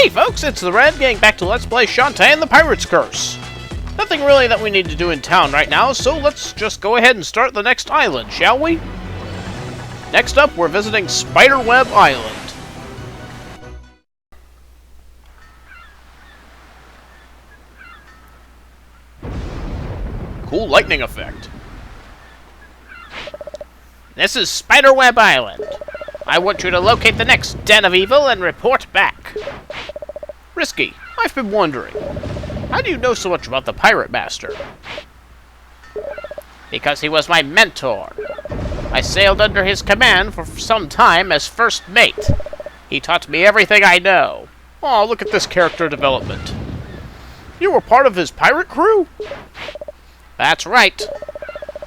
Hey folks, it's the Red, getting back to Let's Play Shantae and the Pirate's Curse. Nothing really that we need to do in town right now, so let's just go ahead and start the next island, shall we? Next up, we're visiting Spiderweb Island. Cool lightning effect. This is Spiderweb Island. I want you to locate the next den of evil and report back. Risky, I've been wondering, how do you know so much about the Pirate Master? Because he was my mentor. I sailed under his command for some time as first mate. He taught me everything I know. Oh, look at this character development. You were part of his pirate crew? That's right.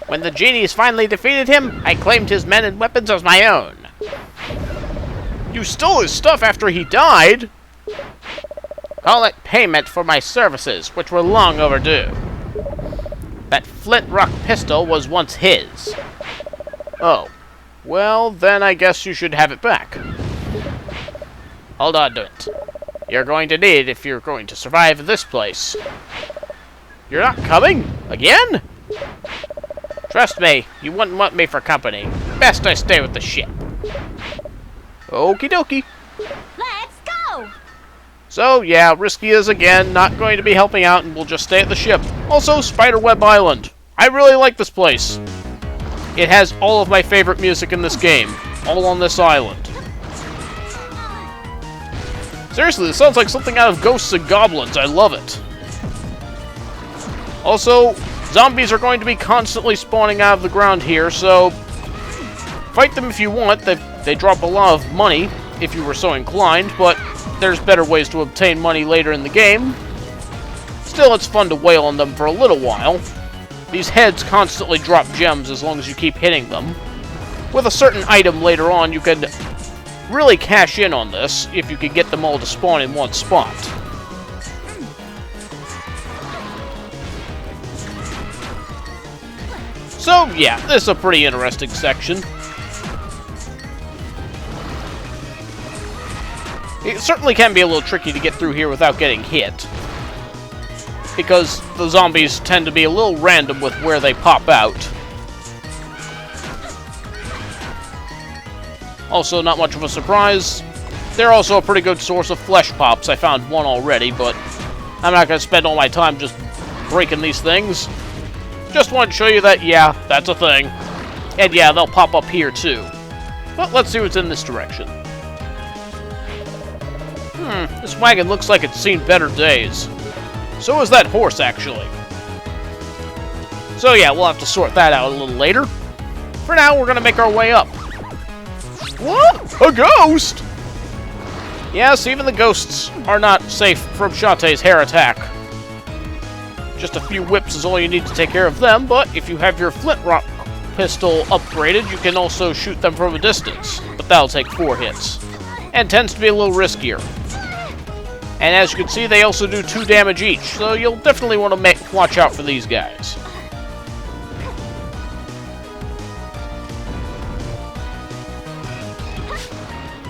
When the genies finally defeated him, I claimed his men and weapons as my own. You stole his stuff after he died? Call it payment for my services, which were long overdue. That flint rock pistol was once his. Oh. Well, then I guess you should have it back. Hold on to it. You're going to need it if you're going to survive this place. You're not coming? Again? Trust me, you wouldn't want me for company. Best I stay with the ship. Okie dokie. Let's go! So, yeah, Risky is again not going to be helping out and we'll just stay at the ship. Also, Spiderweb Island. I really like this place. It has all of my favorite music in this game, all on this island. Seriously, this sounds like something out of Ghosts and Goblins. I love it. Also, zombies are going to be constantly spawning out of the ground here, so fight them if you want. They drop a lot of money, if you were so inclined, but there's better ways to obtain money later in the game. Still, it's fun to wail on them for a little while. These heads constantly drop gems as long as you keep hitting them. With a certain item later on, you can really cash in on this if you can get them all to spawn in one spot. So, yeah, this is a pretty interesting section. It certainly can be a little tricky to get through here without getting hit, because the zombies tend to be a little random with where they pop out. Also, not much of a surprise, they're also a pretty good source of flesh pops. I found one already, but I'm not going to spend all my time just breaking these things. Just wanted to show you that, yeah, that's a thing. And yeah, they'll pop up here too. But let's see what's in this direction. This wagon looks like it's seen better days. So is that horse, actually. So yeah, we'll have to sort that out a little later. For now, we're going to make our way up. What? A ghost? Yes, even the ghosts are not safe from Shantae's hair attack. Just a few whips is all you need to take care of them, but if you have your flint rock pistol upgraded, you can also shoot them from a distance. But that'll take 4 hits. And tends to be a little riskier. And as you can see, they also do 2 damage each, so you'll definitely want to watch out for these guys.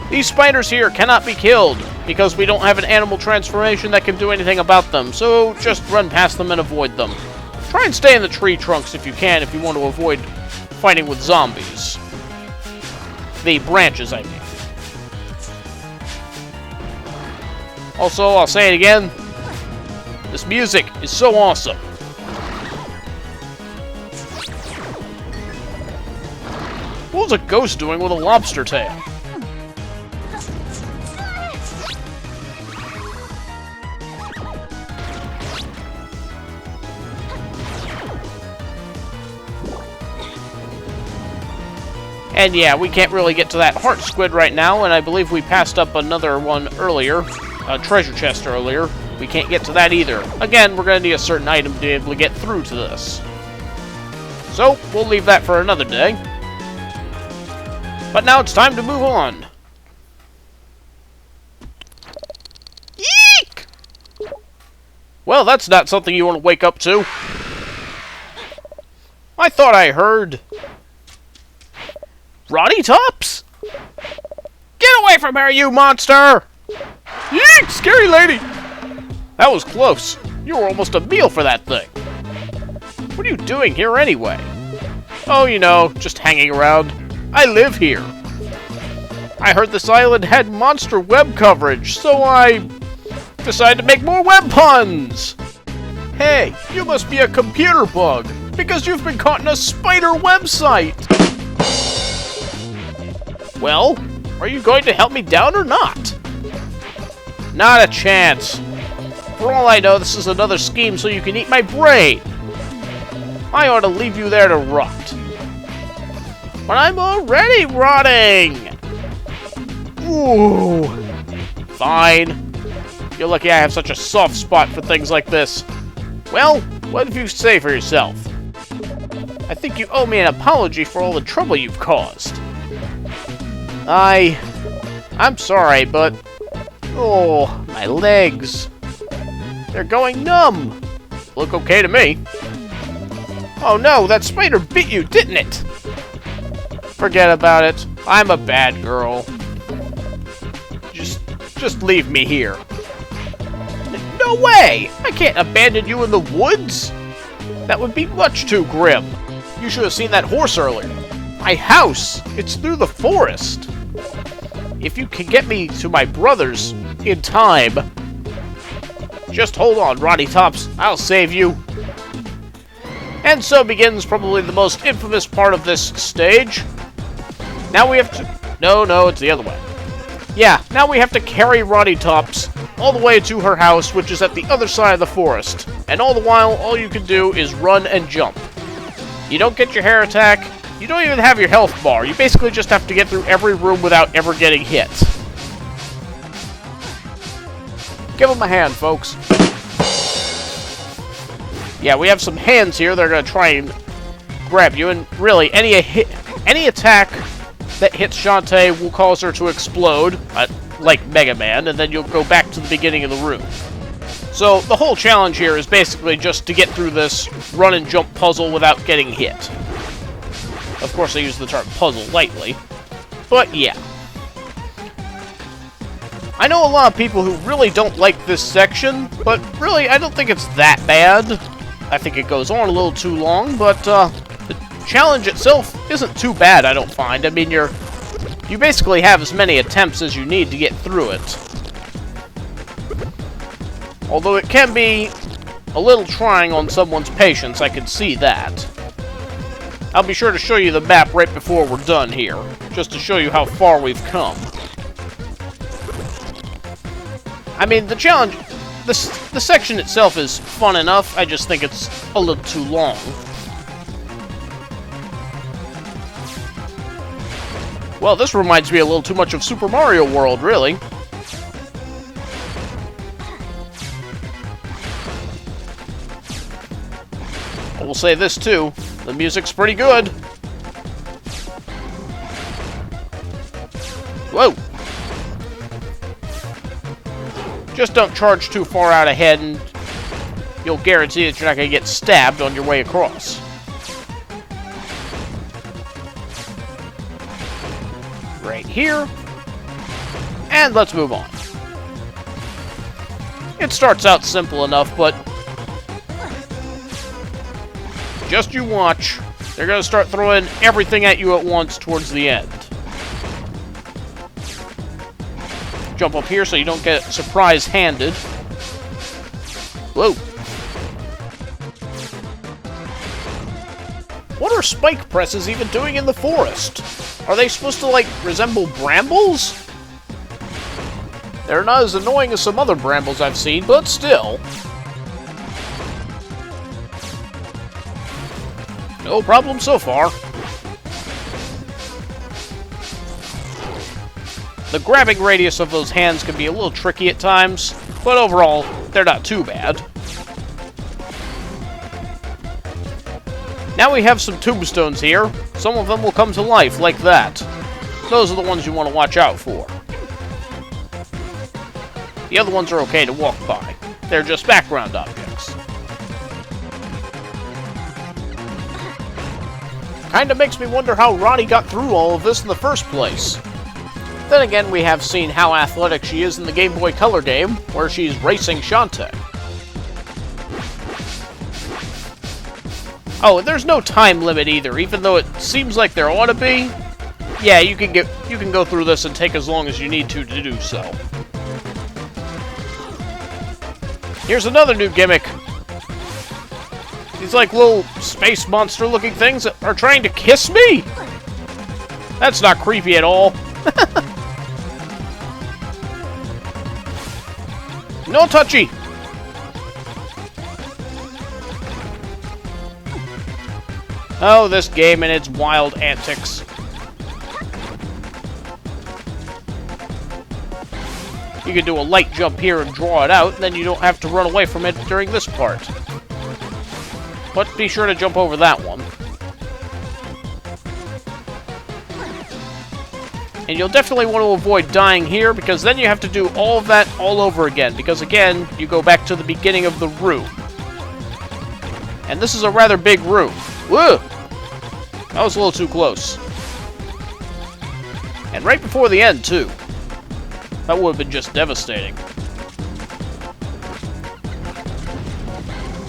These spiders here cannot be killed, because we don't have an animal transformation that can do anything about them, so just run past them and avoid them. Try and stay in the tree trunks if you can, if you want to avoid fighting with zombies. The branches, I mean. Also, I'll say it again, this music is so awesome. What was a ghost doing with a lobster tail? And yeah, we can't really get to that heart squid right now, and I believe we passed up another one earlier. A treasure chest earlier. We can't get to that either. Again, we're going to need a certain item to be able to get through to this. So, we'll leave that for another day. But now it's time to move on. Yeek! Well, that's not something you want to wake up to. I thought I heard Rottytops? Get away from her, you monster! Yeek! Scary lady! That was close. You were almost a meal for that thing. What are you doing here anyway? Oh, you know, just hanging around. I live here. I heard this island had monster web coverage, so I decided to make more web puns! Hey, you must be a computer bug, because you've been caught in a spider website! Well, are you going to help me down or not? Not a chance. For all I know, this is another scheme so you can eat my brain. I ought to leave you there to rot. But I'm already rotting! Ooh. Fine. You're lucky I have such a soft spot for things like this. Well, what have you to say for yourself? I think you owe me an apology for all the trouble you've caused. I'm sorry, but... Oh, my legs. They're going numb. Look okay to me. Oh no, that spider bit you, didn't it? Forget about it. I'm a bad girl. Just leave me here. No way! I can't abandon you in the woods! That would be much too grim. You should have seen that horse earlier. My house! It's through the forest. If you can get me to my brother's in time... Just hold on, Rottytops. I'll save you. And so begins probably the most infamous part of this stage. Now we have to... No, it's the other way. Yeah, now we have to carry Rottytops all the way to her house, which is at the other side of the forest. And all the while, all you can do is run and jump. You don't get your hair attack. You don't even have your health bar. You basically just have to get through every room without ever getting hit. Give them a hand, folks. Yeah, we have some hands here. They're going to try and grab you. And really, any attack that hits Shantae will cause her to explode, like Mega Man, and then you'll go back to the beginning of the room. So the whole challenge here is basically just to get through this run and jump puzzle without getting hit. Of course, I use the term puzzle lightly, but yeah. I know a lot of people who really don't like this section, but really, I don't think it's that bad. I think it goes on a little too long, but the challenge itself isn't too bad, I don't find. I mean, you basically have as many attempts as you need to get through it. Although it can be a little trying on someone's patience, I can see that. I'll be sure to show you the map right before we're done here, just to show you how far we've come. I mean, the challenge... The section itself is fun enough, I just think it's a little too long. Well, this reminds me a little too much of Super Mario World, really. I will say this, too. The music's pretty good. Whoa! Just don't charge too far out ahead, and you'll guarantee that you're not going to get stabbed on your way across. Right here. And let's move on. It starts out simple enough, but just you watch. They're going to start throwing everything at you at once towards the end. Jump up here so you don't get surprise-handed. Whoa. What are spike presses even doing in the forest? Are they supposed to, like, resemble brambles? They're not as annoying as some other brambles I've seen, but still. No problem so far. The grabbing radius of those hands can be a little tricky at times, but overall, they're not too bad. Now we have some tombstones here. Some of them will come to life like that. Those are the ones you want to watch out for. The other ones are okay to walk by. They're just background objects. Kinda makes me wonder how Ronnie got through all of this in the first place. Then again, we have seen how athletic she is in the Game Boy Color game, where she's racing Shantae. Oh, and there's no time limit either, even though it seems like there ought to be. Yeah, you can go through this and take as long as you need to do so. Here's another new gimmick. These like little space monster looking things that are trying to kiss me? That's not creepy at all. No touchy! Oh, this game and its wild antics. You can do a light jump here and draw it out, and then you don't have to run away from it during this part. But be sure to jump over that one. And you'll definitely want to avoid dying here, because then you have to do all of that all over again, because again, you go back to the beginning of the room. And this is a rather big room. Whoa! That was a little too close. And right before the end, too. That would have been just devastating.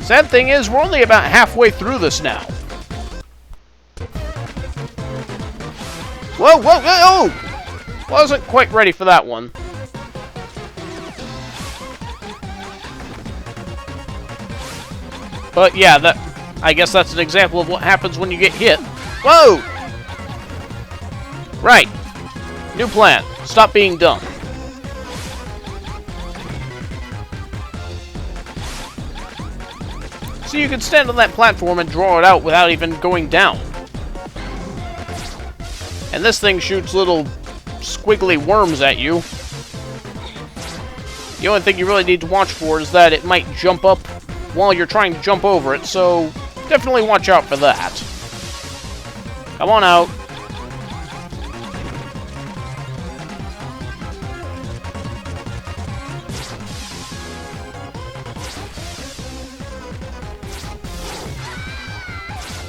Sad thing is, we're only about halfway through this now. Whoa, whoa, whoa! Wasn't quite ready for that one. But yeah, I guess that's an example of what happens when you get hit. Whoa! Right. New plan. Stop being dumb. So you can stand on that platform and draw it out without even going down. And this thing shoots little squiggly worms at you. The only thing you really need to watch for is that it might jump up while you're trying to jump over it, so definitely watch out for that. Come on out.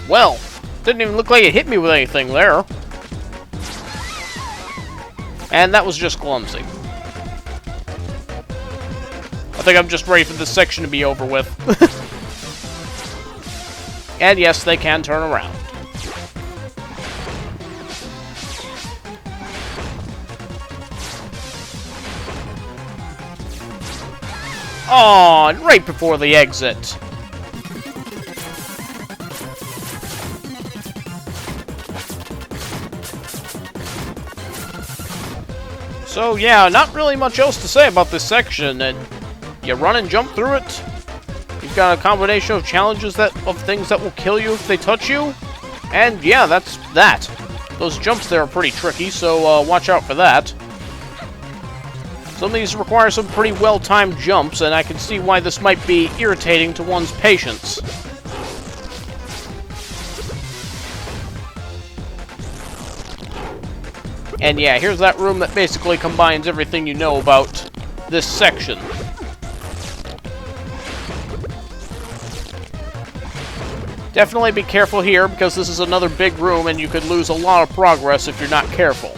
Well, didn't even look like it hit me with anything there. And that was just clumsy. I think I'm just ready for this section to be over with. And yes, they can turn around. Aw, right before the exit. So yeah, not really much else to say about this section. You run and jump through it. You've got a combination of challenges of things that will kill you if they touch you. And yeah, that's that. Those jumps there are pretty tricky, so watch out for that. Some of these require some pretty well-timed jumps, and I can see why this might be irritating to one's patience. And yeah, here's that room that basically combines everything you know about this section. Definitely be careful here, because this is another big room and you could lose a lot of progress if you're not careful.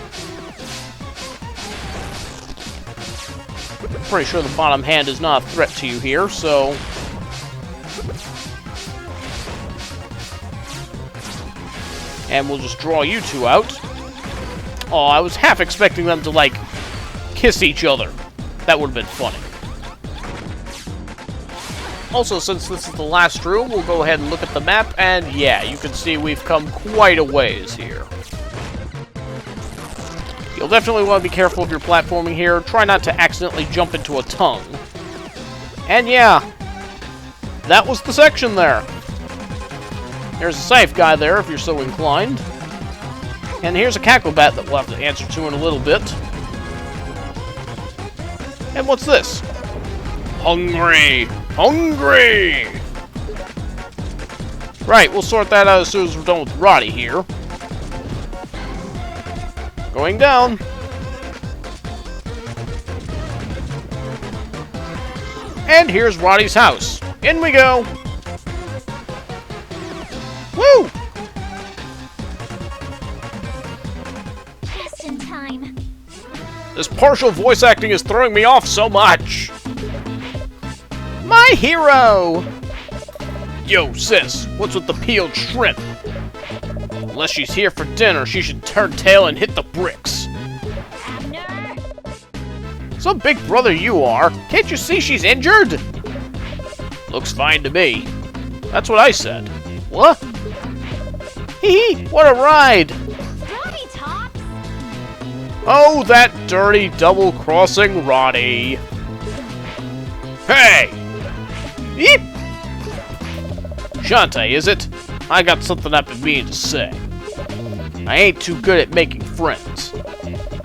Pretty sure the bottom hand is not a threat to you here, so... And we'll just draw you two out. Oh, I was half expecting them to, like, kiss each other. That would have been funny. Also, since this is the last room, we'll go ahead and look at the map, and yeah, you can see we've come quite a ways here. You'll definitely want to be careful of your platforming here. Try not to accidentally jump into a tongue. And yeah, that was the section there. There's a safe guy there if you're so inclined. And here's a cacklebat that we'll have to answer to in a little bit. And what's this? Hungry! Hungry! Right, we'll sort that out as soon as we're done with Roddy here. Going down. And here's Roddy's house. In we go! Woo! Just in time. This partial voice acting is throwing me off so much. My hero! Yo, sis, what's with the peeled shrimp? Unless she's here for dinner, she should turn tail and hit the bricks. Some big brother you are. Can't you see she's injured? Looks fine to me. That's what I said. What? Hee hee, what a ride! Rottytops! Oh, that dirty double-crossing Roddy. Hey! Yeep! Shantae, is it? I got something I've been meaning to say. I ain't too good at making friends,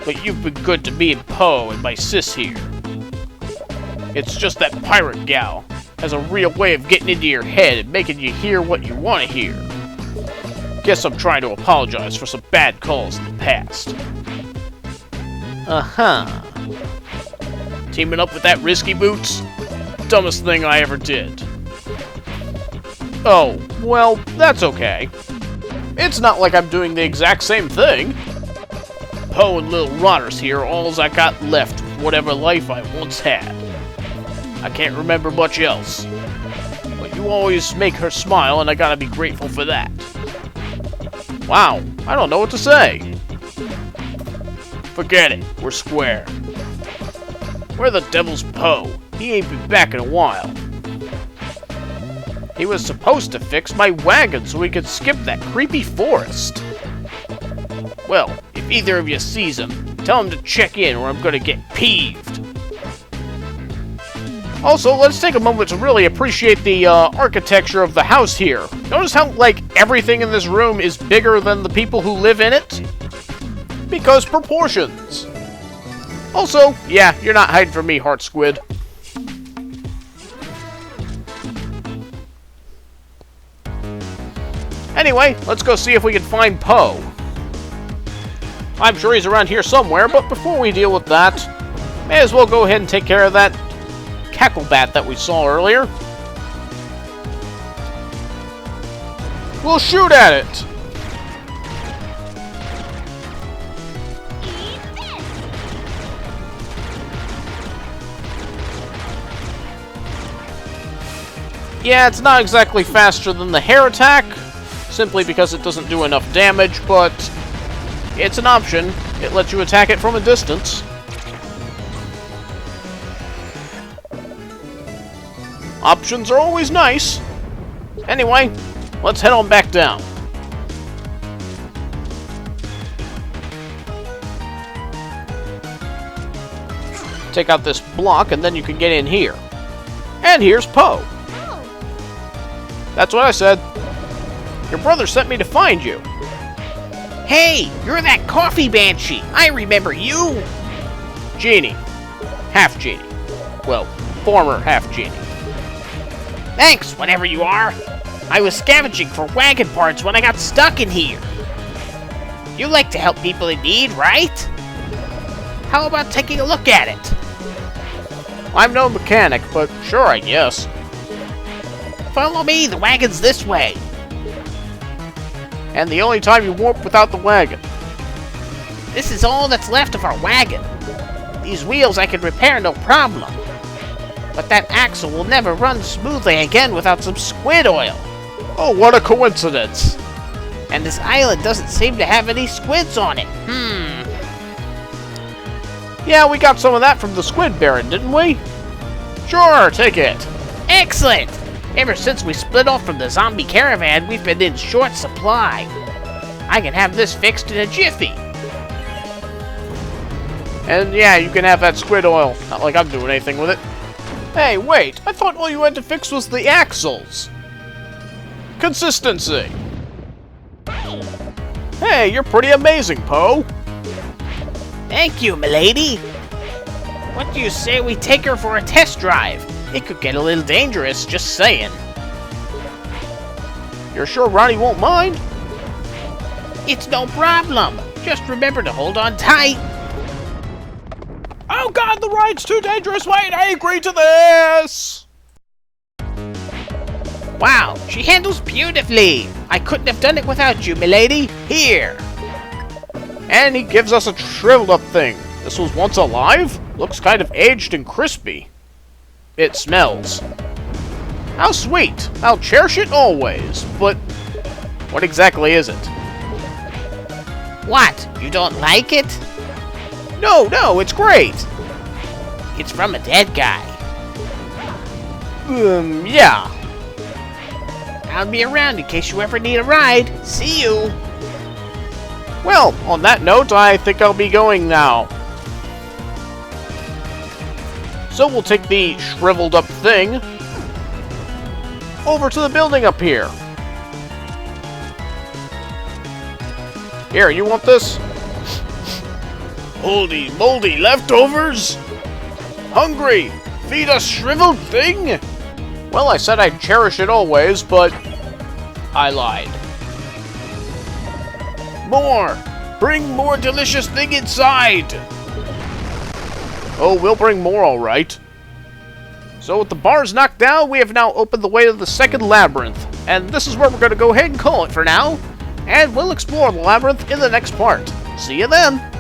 but you've been good to me and Poe and my sis here. It's just that pirate gal has a real way of getting into your head and making you hear what you want to hear. Guess I'm trying to apologize for some bad calls in the past. Uh-huh. Teaming up with that Risky Boots? Dumbest thing I ever did. Oh, well, that's okay. It's not like I'm doing the exact same thing. Poe and Little Rotters here are all I got left of whatever life I once had. I can't remember much else. But you always make her smile, and I gotta be grateful for that. Wow, I don't know what to say. Forget it, we're square. Where the devil's Poe? He ain't been back in a while. He was supposed to fix my wagon so we could skip that creepy forest. Well, if either of you sees him, tell him to check in or I'm gonna get peeved. Also, let's take a moment to really appreciate the architecture of the house here. Notice how, like, everything in this room is bigger than the people who live in it? Because proportions. Also, yeah, you're not hiding from me, Heart Squid. Anyway, let's go see if we can find Poe. I'm sure he's around here somewhere, but before we deal with that, may as well go ahead and take care of that cacklebat that we saw earlier. We'll shoot at it! Yeah, it's not exactly faster than the hair attack, simply because it doesn't do enough damage, but it's an option. It lets you attack it from a distance. Options are always nice. Anyway, let's head on back down. Take out this block and then you can get in here. And here's Poe. That's what I said. Your brother sent me to find you. Hey, you're that coffee banshee. I remember you. Genie. Half genie. Well, former half genie. Thanks, whatever you are. I was scavenging for wagon parts when I got stuck in here. You like to help people in need, right? How about taking a look at it? I'm no mechanic, but sure, I guess. Follow me, the wagon's this way. And the only time you warp without the wagon. This is all that's left of our wagon. These wheels I can repair no problem. But that axle will never run smoothly again without some squid oil. Oh, what a coincidence. And this island doesn't seem to have any squids on it. Yeah, we got some of that from the Squid Baron, didn't we? Sure, take it. Excellent! Ever since we split off from the zombie caravan, we've been in short supply. I can have this fixed in a jiffy. And yeah, you can have that squid oil. Not like I'm doing anything with it. Hey, wait, I thought all you had to fix was the axles. Consistency. Hey, you're pretty amazing, Poe. Thank you, milady. What do you say we take her for a test drive? It could get a little dangerous, just saying. You're sure Ronnie won't mind? It's no problem. Just remember to hold on tight. Oh god, the ride's too dangerous. Wait, I agree to this! Wow, she handles beautifully. I couldn't have done it without you, milady. Here. And he gives us a shriveled up thing. This was once alive? Looks kind of aged and crispy. It smells. How sweet. I'll cherish it always. But what exactly is it? What? You don't like it? No, it's great. It's from a dead guy. Yeah. I'll be around in case you ever need a ride. See you. Well, on that note, I think I'll be going now. So we'll take the shriveled up thing over to the building up here. Here, you want this? Holy moldy leftovers? Hungry? Feed us shriveled thing? Well, I said I'd cherish it always, but I lied. More! Bring more delicious thing inside! Oh, we'll bring more, alright. So with the bars knocked down, we have now opened the way to the second labyrinth. And this is where we're going to go ahead and call it for now. And we'll explore the labyrinth in the next part. See you then!